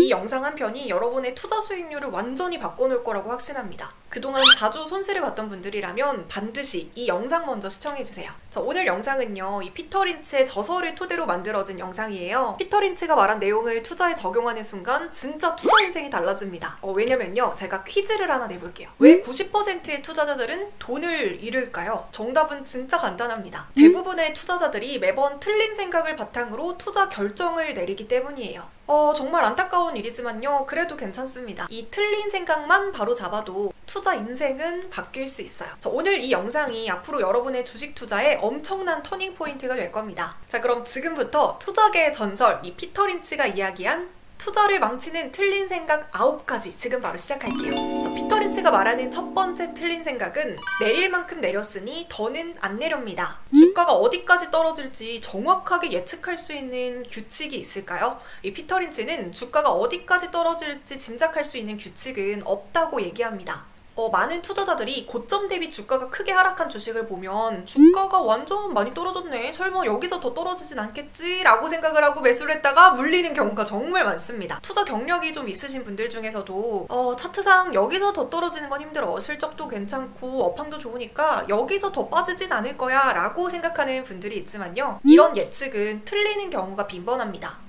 이 영상 한 편이 여러분의 투자 수익률을 완전히 바꿔놓을 거라고 확신합니다. 그동안 자주 손실을 봤던 분들이라면 반드시 이 영상 먼저 시청해주세요. 자, 오늘 영상은요, 이 피터 린츠의 저서를 토대로 만들어진 영상이에요. 피터 린츠가 말한 내용을 투자에 적용하는 순간 진짜 투자 인생이 달라집니다. 왜냐면요, 제가 퀴즈를 하나 내볼게요. 왜 90%의 투자자들은 돈을 잃을까요? 정답은 진짜 간단합니다. 대부분의 투자자들이 매번 틀린 생각을 바탕으로 투자 결정을 내리기 때문이에요. 정말 안타까운 일이지만요, 그래도 괜찮습니다. 이 틀린 생각만 바로 잡아도 투자 인생은 바뀔 수 있어요. 오늘 이 영상이 앞으로 여러분의 주식 투자에 엄청난 터닝 포인트가 될 겁니다. 자, 그럼 지금부터 투자계의 전설, 이 피터 린츠가 이야기한 투자를 망치는 틀린 생각 9가지 지금 바로 시작할게요. 피터 린츠가 말하는 첫 번째 틀린 생각은 내릴 만큼 내렸으니 더는 안 내렵니다. 주가가 어디까지 떨어질지 정확하게 예측할 수 있는 규칙이 있을까요? 이 피터 린츠는 주가가 어디까지 떨어질지 짐작할 수 있는 규칙은 없다고 얘기합니다. 많은 투자자들이 고점 대비 주가가 크게 하락한 주식을 보면 주가가 완전 많이 떨어졌네, 설마 여기서 더 떨어지진 않겠지? 라고 생각을 하고 매수를 했다가 물리는 경우가 정말 많습니다. 투자 경력이 좀 있으신 분들 중에서도 차트상 여기서 더 떨어지는 건 힘들어, 실적도 괜찮고 업황도 좋으니까 여기서 더 빠지진 않을 거야 라고 생각하는 분들이 있지만요, 이런 예측은 틀리는 경우가 빈번합니다.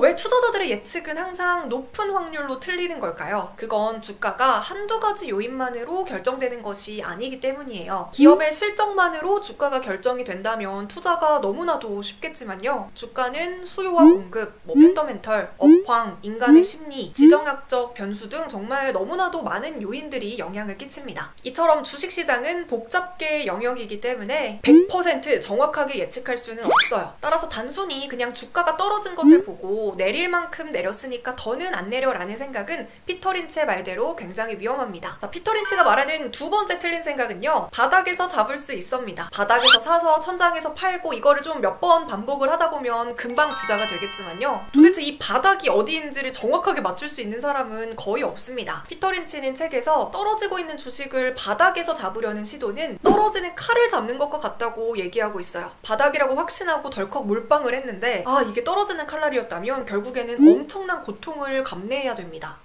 왜 투자자들의 예측은 항상 높은 확률로 틀리는 걸까요? 그건 주가가 한두 가지 요인만으로 결정되는 것이 아니기 때문이에요. 기업의 실적만으로 주가가 결정이 된다면 투자가 너무나도 쉽겠지만요, 주가는 수요와 공급, 펀더멘털, 업황, 인간의 심리, 지정학적 변수 등 정말 너무나도 많은 요인들이 영향을 끼칩니다. 이처럼 주식시장은 복잡계의 영역이기 때문에 100% 정확하게 예측할 수는 없어요. 따라서 단순히 그냥 주가가 떨어진 것을 보고 내릴 만큼 내렸으니까 더는 안 내려 라는 생각은 피터 린츠의 말대로 굉장히 위험합니다. 자, 피터 린츠가 말하는 두 번째 틀린 생각은요, 바닥에서 잡을 수 있습니다. 바닥에서 사서 천장에서 팔고 이거를 좀 몇 번 반복을 하다 보면 금방 부자가 되겠지만요, 도대체 이 바닥이 어디인지를 정확하게 맞출 수 있는 사람은 거의 없습니다. 피터 린츠는 책에서 떨어지고 있는 주식을 바닥에서 잡으려는 시도는 떨어지는 칼을 잡는 것과 같다고 얘기하고 있어요. 바닥이라고 확신하고 덜컥 몰빵을 했는데 이게 떨어지는 칼날이었다면 결국에는 엄청난 고통을 감내해야 됩니다.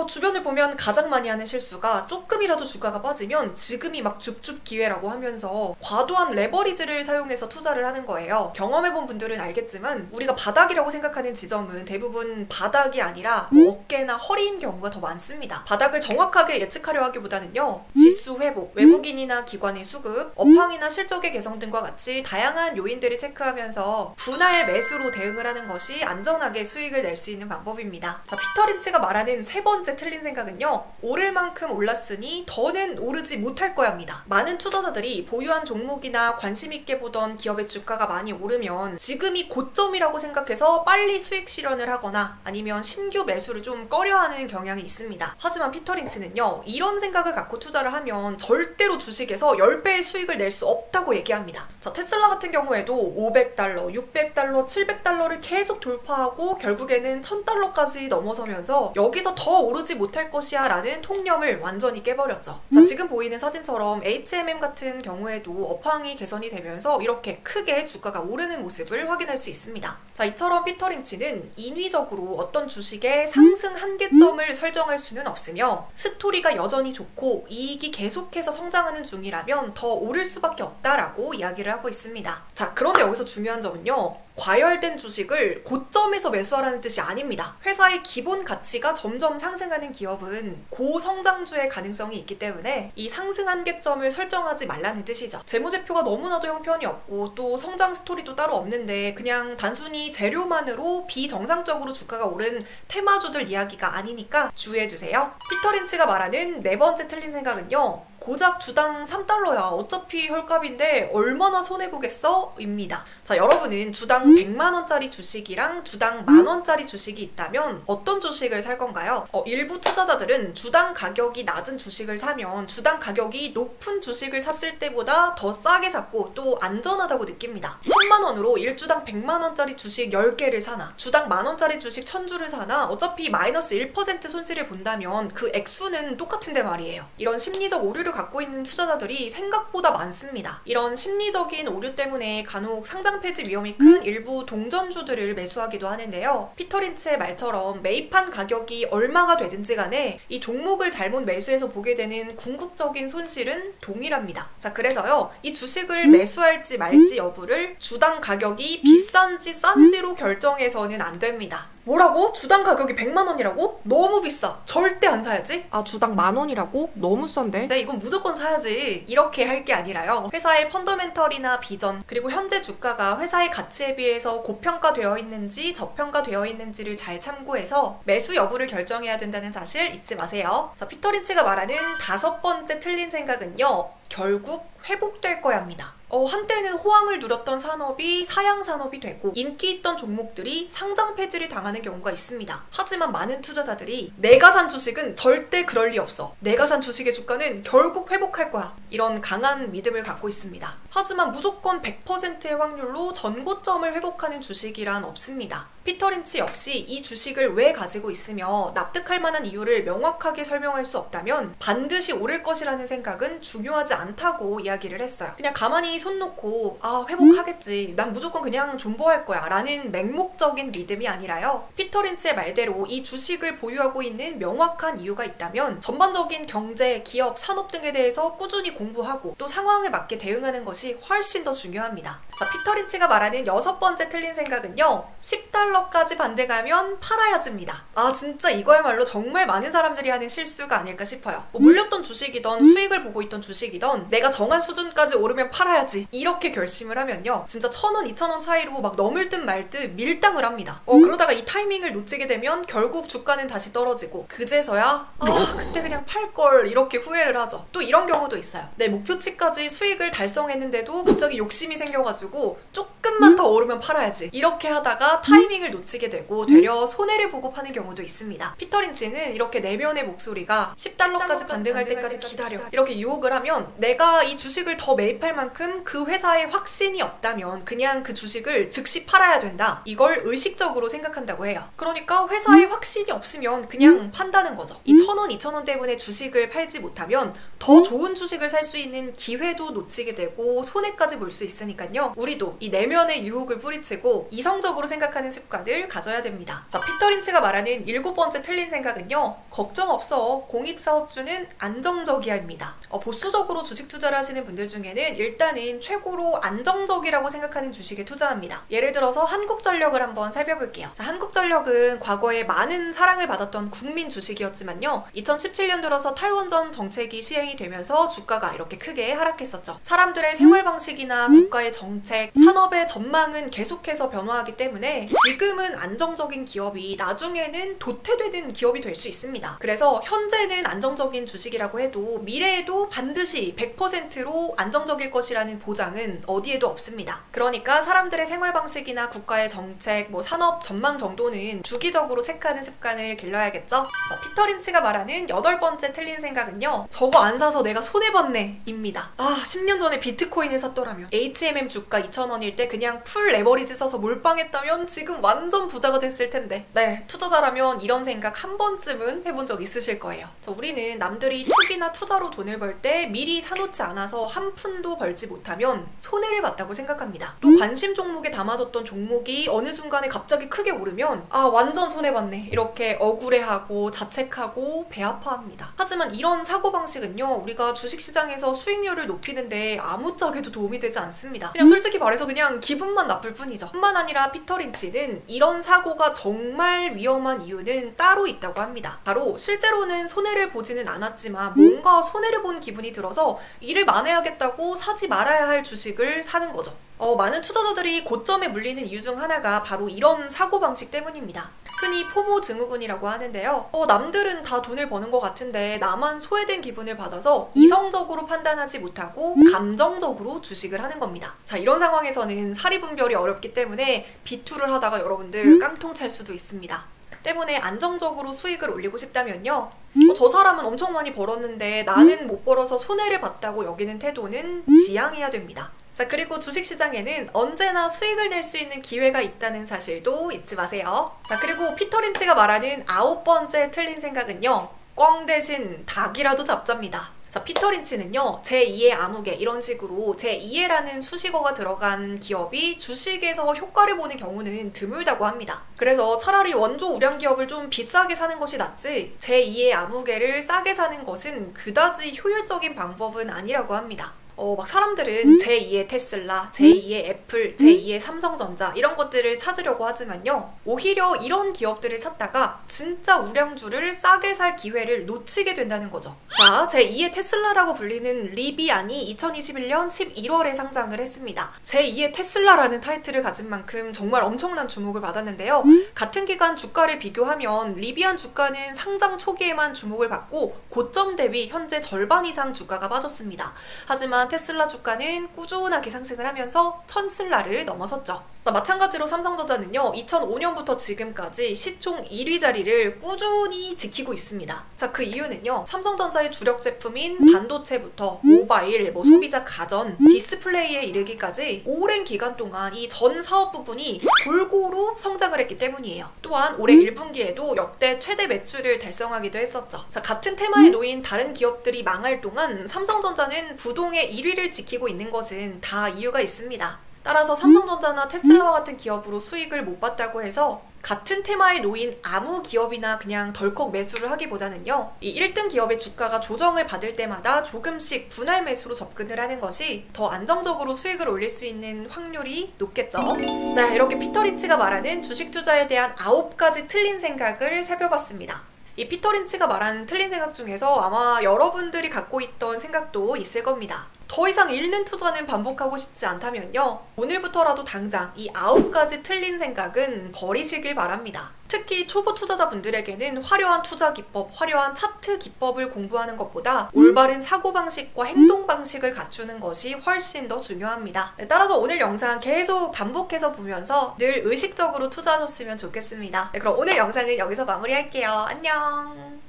주변을 보면 가장 많이 하는 실수가 조금이라도 주가가 빠지면 지금이 막 줍줍 기회라고 하면서 과도한 레버리지를 사용해서 투자를 하는 거예요. 경험해본 분들은 알겠지만 우리가 바닥이라고 생각하는 지점은 대부분 바닥이 아니라 어깨나 허리인 경우가 더 많습니다. 바닥을 정확하게 예측하려 하기보다는요, 지수 회복, 외국인이나 기관의 수급, 업황이나 실적의 개성 등과 같이 다양한 요인들을 체크하면서 분할 매수로 대응을 하는 것이 안전하게 수익을 낼 수 있는 방법입니다. 자, 피터 린츠가 말하는 세 번째 틀린 생각은요, 오를 만큼 올랐으니 더는 오르지 못할 거야입니다. 많은 투자자들이 보유한 종목이나 관심 있게 보던 기업의 주가가 많이 오르면 지금이 고점이라고 생각해서 빨리 수익 실현을 하거나 아니면 신규 매수를 좀 꺼려하는 경향이 있습니다. 하지만 피터 린츠는요, 이런 생각을 갖고 투자를 하면 절대로 주식에서 10배의 수익을 낼 수 없다고 얘기합니다. 자, 테슬라 같은 경우에도 $500, $600, $700를 계속 돌파하고 결국에는 $1000까지 넘어서면서 여기서 더 오르지 못할 것이야 라는 통념을 완전히 깨버렸죠. 자, 지금 보이는 사진처럼 HMM 같은 경우에도 업황이 개선이 되면서 이렇게 크게 주가가 오르는 모습을 확인할 수 있습니다. 자, 이처럼 피터 린츠는 인위적으로 어떤 주식의 상승 한계점을 설정할 수는 없으며 스토리가 여전히 좋고 이익이 계속해서 성장하는 중이라면 더 오를 수밖에 없다라고 이야기를 하고 있습니다. 자, 그런데 여기서 중요한 점은요, 과열된 주식을 고점에서 매수하라는 뜻이 아닙니다. 회사의 기본 가치가 점점 상승하는 기업은 고성장주의 가능성이 있기 때문에 이 상승 한계점을 설정하지 말라는 뜻이죠. 재무제표가 너무나도 형편이 없고 또 성장 스토리도 따로 없는데 그냥 단순히 재료만으로 비정상적으로 주가가 오른 테마주들 이야기가 아니니까 주의해주세요. 피터 린츠가 말하는 네 번째 틀린 생각은요, 고작 주당 $3야. 어차피 헐값인데 얼마나 손해보겠어? 입니다. 자, 여러분은 주당 100만원짜리 주식이랑 주당 만원짜리 주식이 있다면 어떤 주식을 살 건가요? 일부 투자자들은 주당 가격이 낮은 주식을 사면 주당 가격이 높은 주식을 샀을 때보다 더 싸게 샀고 또 안전하다고 느낍니다. 1000만원으로 1주당 100만원짜리 주식 10개를 사나 주당 만원짜리 주식 1000주를 사나 어차피 마이너스 1% 손실을 본다면 그 액수는 똑같은데 말이에요. 이런 심리적 오류를 주식을 갖고 있는 투자자들이 생각보다 많습니다. 이런 심리적인 오류 때문에 간혹 상장 폐지 위험이 큰 일부 동전주들을 매수하기도 하는데요. 피터 린츠의 말처럼 매입한 가격이 얼마가 되든지 간에 이 종목을 잘못 매수해서 보게 되는 궁극적인 손실은 동일합니다. 자, 그래서요, 이 주식을 매수할지 말지 여부를 주당 가격이 비싼지 싼지로 결정해서는 안 됩니다. 뭐라고? 주당 가격이 100만 원이라고? 너무 비싸. 절대 안 사야지. 아, 주당 10,000원이라고? 너무 싼데? 네, 이건 무조건 사야지. 이렇게 할 게 아니라요. 회사의 펀더멘털이나 비전, 그리고 현재 주가가 회사의 가치에 비해서 고평가되어 있는지 저평가되어 있는지를 잘 참고해서 매수 여부를 결정해야 된다는 사실 잊지 마세요. 자, 피터 린츠가 말하는 5번째 틀린 생각은요, 결국 회복될 거야 합니다. 한때는 호황을 누렸던 산업이 사양 산업이 되고 인기 있던 종목들이 상장 폐지를 당하는 경우가 있습니다. 하지만 많은 투자자들이 내가 산 주식은 절대 그럴 리 없어. 내가 산 주식의 주가는 결국 회복할 거야. 이런 강한 믿음을 갖고 있습니다. 하지만 무조건 100%의 확률로 전고점을 회복하는 주식이란 없습니다. 피터 린츠 역시 이 주식을 왜 가지고 있으며 납득할 만한 이유를 명확하게 설명할 수 없다면 반드시 오를 것이라는 생각은 중요하지 않다고 이야기를 했어요. 그냥 가만히 손 놓고 회복하겠지, 난 무조건 그냥 존버할 거야 라는 맹목적인 믿음이 아니라요, 피터 린츠의 말대로 이 주식을 보유하고 있는 명확한 이유가 있다면 전반적인 경제, 기업, 산업 등에 대해서 꾸준히 공부하고 또 상황에 맞게 대응하는 것이 훨씬 더 중요합니다. 자, 피터 린츠가 말하는 6번째 틀린 생각은요, 10달러까지 반등하면 팔아야지입니다. 진짜 이거야말로 정말 많은 사람들이 하는 실수가 아닐까 싶어요. 물렸던 주식이던 수익을 보고 있던 주식이던 내가 정한 수준까지 오르면 팔아야지 이렇게 결심을 하면요, 진짜 1,000원, 2,000원 차이로 막 넘을 듯 말 듯 밀당을 합니다. 그러다가 이 타이밍을 놓치게 되면 결국 주가는 다시 떨어지고 그제서야 그때 그냥 팔걸 이렇게 후회를 하죠. 또 이런 경우도 있어요. 내 목표치까지 수익을 달성했는데도 갑자기 욕심이 생겨가지고 조금만 더 오르면 팔아야지 이렇게 하다가 타이밍을 놓치게 되고 되려 손해를 보고 파는 경우도 있습니다. 피터 린츠는 이렇게 내면의 목소리가 10달러까지 반등할 때까지 기다려 이렇게 유혹을 하면 내가 이 주식을 더 매입할 만큼 그 회사에 확신이 없다면 그냥 그 주식을 즉시 팔아야 된다, 이걸 의식적으로 생각한다고 해요. 그러니까 회사에 확신이 없으면 그냥 판다는 거죠. 이 1,000원, 2,000원 때문에 주식을 팔지 못하면 더 좋은 주식을 살 수 있는 기회도 놓치게 되고 손해까지 볼 수 있으니까요, 우리도 이 내면의 유혹을 뿌리치고 이성적으로 생각하는 습관을 가져야 됩니다. 자, 피터 린츠가 말하는 7번째 틀린 생각은요, 걱정 없어, 공익사업주는 안정적이야입니다. 보수적으로 주식 투자를 하시는 분들 중에는 일단은 최고로 안정적이라고 생각하는 주식에 투자합니다. 예를 들어서 한국전력을 한번 살펴볼게요. 자, 한국전력은 과거에 많은 사랑을 받았던 국민 주식이었지만요, 2017년 들어서 탈원전 정책이 시행이 되면서 주가가 이렇게 크게 하락했었죠. 사람들의 생활 방식이나 국가의 정책, 산업의 전망은 계속해서 변화하기 때문에 지금은 안정적인 기업이 나중에는 도태되는 기업이 될 수 있습니다. 그래서 현재는 안정적인 주식이라고 해도 미래에도 반드시 100%로 안정적일 것이라는 보장은 어디에도 없습니다. 그러니까 사람들의 생활 방식이나 국가의 정책, 산업 전망 정도는 주기적으로 체크하는 습관을 길러야겠죠? 자, 피터 린츠가 말하는 8번째 틀린 생각은요, 저거 안 사서 내가 손해봤네 입니다. 10년 전에 비트코인을 샀더라면, HMM 주가 2,000원일 때 그냥 풀 레버리지 써서 몰빵했다면 지금 완전 부자가 됐을 텐데. 네, 투자자라면 이런 생각 한 번쯤은 해본 적 있으실 거예요. 자, 우리는 남들이 투기나 투자로 돈을 벌 때 미리 사놓지 않아서 한 푼도 벌지 못하면 손해를 봤다고 생각합니다. 또 관심 종목에 담아뒀던 종목이 어느 순간에 갑자기 크게 오르면 완전 손해봤네 이렇게 억울해하고 자책하고 배 아파합니다. 하지만 이런 사고방식은요, 우리가 주식시장에서 수익률을 높이는데 아무짝에도 도움이 되지 않습니다. 그냥 솔직히 말해서 그냥 기분만 나쁠 뿐이죠. 뿐만 아니라 피터 린츠는 이런 사고가 정말 위험한 이유는 따로 있다고 합니다. 바로 실제로는 손해를 보지는 않았지만 뭔가 손해를 본 기분이 들어서 이를 만회하겠다고 사지 말아야 할 주식을 사는 거죠. 많은 투자자들이 고점에 물리는 이유 중 하나가 바로 이런 사고방식 때문입니다. 흔히 포모 증후군이라고 하는데요. 남들은 다 돈을 버는 것 같은데 나만 소외된 기분을 받아서 이성적으로 판단하지 못하고 감정적으로 주식을 하는 겁니다. 자, 이런 상황에서는 사리분별이 어렵기 때문에 비투를 하다가 여러분들 깡통 찰 수도 있습니다. 때문에 안정적으로 수익을 올리고 싶다면요, 저 사람은 엄청 많이 벌었는데 나는 못 벌어서 손해를 봤다고 여기는 태도는 지양해야 됩니다. 자, 그리고 주식시장에는 언제나 수익을 낼 수 있는 기회가 있다는 사실도 잊지 마세요. 자, 그리고 피터 린츠가 말하는 9번째 틀린 생각은요, 꿩 대신 닭이라도 잡자입니다. 자, 피터 린치는요, 제2의 암흑의 이런 식으로 제2의라는 수식어가 들어간 기업이 주식에서 효과를 보는 경우는 드물다고 합니다. 그래서 차라리 원조 우량 기업을 좀 비싸게 사는 것이 낫지 제2의 암흑의를 싸게 사는 것은 그다지 효율적인 방법은 아니라고 합니다. 막 사람들은 제2의 테슬라, 제2의 애플, 제2의 삼성전자 이런 것들을 찾으려고 하지만요. 오히려 이런 기업들을 찾다가 진짜 우량주를 싸게 살 기회를 놓치게 된다는 거죠. 자, 제2의 테슬라라고 불리는 리비안이 2021년 11월에 상장을 했습니다. 제2의 테슬라라는 타이틀을 가진 만큼 정말 엄청난 주목을 받았는데요. 같은 기간 주가를 비교하면 리비안 주가는 상장 초기에만 주목을 받고 고점 대비 현재 절반 이상 주가가 빠졌습니다. 하지만 테슬라 주가는 꾸준하게 상승을 하면서 1000슬라를 넘어섰죠. 마찬가지로 삼성전자는요, 2005년부터 지금까지 시총 1위 자리를 꾸준히 지키고 있습니다. 자, 그 이유는요, 삼성전자의 주력 제품인 반도체부터 모바일, 소비자 가전, 디스플레이에 이르기까지 오랜 기간 동안 이 전 사업 부분이 골고루 성장을 했기 때문이에요. 또한 올해 1분기에도 역대 최대 매출을 달성하기도 했었죠. 자, 같은 테마에 놓인 다른 기업들이 망할 동안 삼성전자는 부동의 1위를 지키고 있는 것은 다 이유가 있습니다. 따라서 삼성전자나 테슬라와 같은 기업으로 수익을 못 봤다고 해서 같은 테마에 놓인 아무 기업이나 그냥 덜컥 매수를 하기보다는요, 이 1등 기업의 주가가 조정을 받을 때마다 조금씩 분할 매수로 접근을 하는 것이 더 안정적으로 수익을 올릴 수 있는 확률이 높겠죠. 네, 이렇게 피터 린치가 말하는 주식 투자에 대한 9가지 틀린 생각을 살펴봤습니다. 이 피터 린치가 말하는 틀린 생각 중에서 아마 여러분들이 갖고 있던 생각도 있을 겁니다. 더 이상 잃는 투자는 반복하고 싶지 않다면요, 오늘부터라도 당장 이 9가지 틀린 생각은 버리시길 바랍니다. 특히 초보 투자자분들에게는 화려한 투자 기법, 화려한 차트 기법을 공부하는 것보다 올바른 사고방식과 행동방식을 갖추는 것이 훨씬 더 중요합니다. 네, 따라서 오늘 영상 계속 반복해서 보면서 늘 의식적으로 투자하셨으면 좋겠습니다. 네, 그럼 오늘 영상은 여기서 마무리할게요. 안녕!